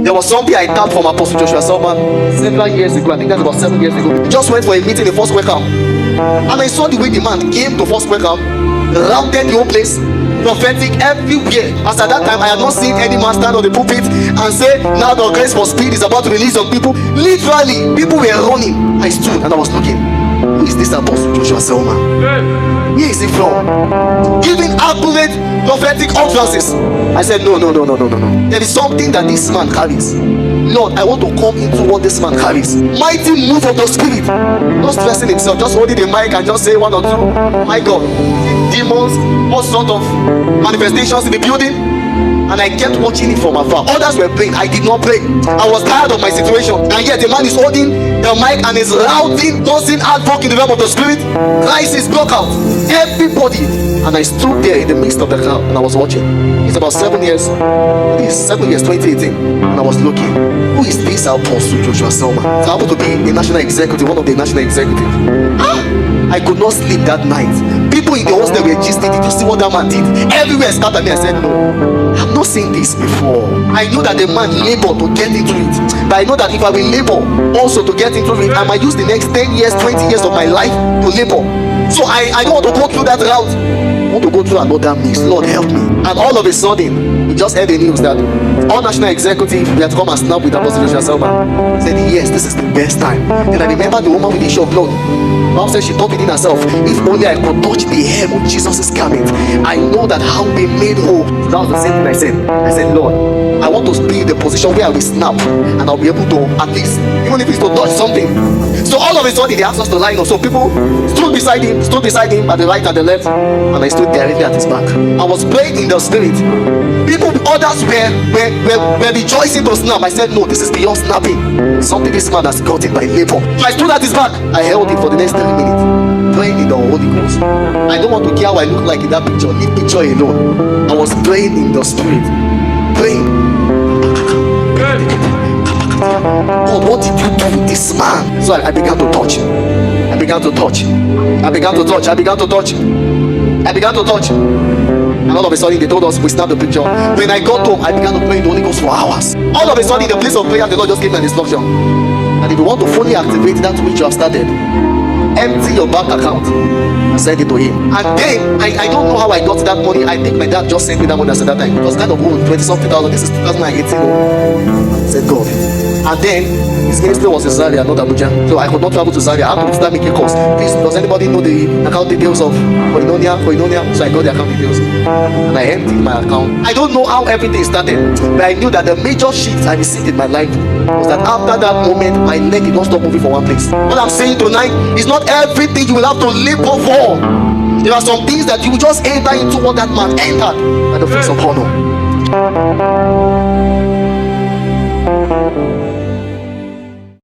There was something I tapped from Apostle Joshua Selman several years ago. I think that's about 7 years ago. He just went for a meeting in Foursquare Camp, and I saw the way the man came to Foursquare Camp, rounded the whole place, prophetic everywhere. As at that time, I had not seen any man stand on the pulpit and say, now the grace for speed is about to release on people. Literally, people were running. I stood and I was looking. Who is this Apostle Joshua Selman? Where is he from? Giving accurate prophetic utterances. I said, no. There is something that this man carries. Lord, I want to come into what this man carries. Mighty move of the Spirit. Not stressing himself, just holding the mic and just say one or two. My God, demons, all sort of manifestations in the building. And I kept watching it from afar. Others were praying, I did not pray. I was tired of my situation. And yet the man is holding the mic and is routing, causing advocacy in the realm of the Spirit. Crisis broke out. Everybody. And I stood there in the midst of the crowd and I was watching. It's about 7 years. It is 7 years, 2018. And I was looking. Who is this Apostle Joshua Selman? I happened to be a national executive, one of the national executives. I could not sleep that night. People in the hostel were gisting. Did you see what that man did? Everywhere scattered me. I said, no, I've not seen this before. I know that the man labored to get into it. But I know that if I will labor also to get into it, I might use the next 10 years, 20 years of my life to labor. So I don't want to go through that route. I want to go through another means. Lord, help me. And all of a sudden, we just heard the news that all national executives we had to come and snap with Apostle Joshua Selman. He said, yes, this is the best time. And I remember the woman with the issue of blood. Mom said she thought within herself, if only I could touch the hem of Jesus' garment, I know that I'll be made whole. So that was the same thing I said. I said, Lord, I want to be in the position where I will snap and I'll be able to at least, even if it's to touch something. So all of a sudden they asked us to line up. So people stood beside him at the right and the left, and I stood directly at his back. I was praying in the Spirit. People, others were rejoicing to snap. I said, no, this is beyond snapping. Something this man has gotten by labor. So I stood at his back. I held it for the next 3 minutes, praying in the Holy Ghost. I don't want to care how I look like in that picture. Leave picture alone. I was praying in the Spirit, praying. God, what did you do with this man? So I began to touch. I began to touch. And all of a sudden they told us we snapped the picture. When I got home, I began to pray in the Holy Ghost for hours. All of a sudden in the place of prayer, the Lord just gave me an instruction. And if you want to fully activate that which you have started, empty your bank account and send it to him. And then I don't know how I got that money. I think my dad just sent me that money at that time. It was kind of old, 20-something thousand. This is 2018. I said, God. And then his ministry was in Zaria, not Abuja. So I could not travel to Zaria. I had to start making calls. Please, does anybody know the account details of Koinonia? So I got the account details and I emptied my account. I don't know how everything started, but I knew that the major shift I received in my life was that after that moment, my leg did not stop moving from one place. What I'm saying tonight is not everything you will have to labor for. There are some things that you will just enter into what that man entered by the face of honor.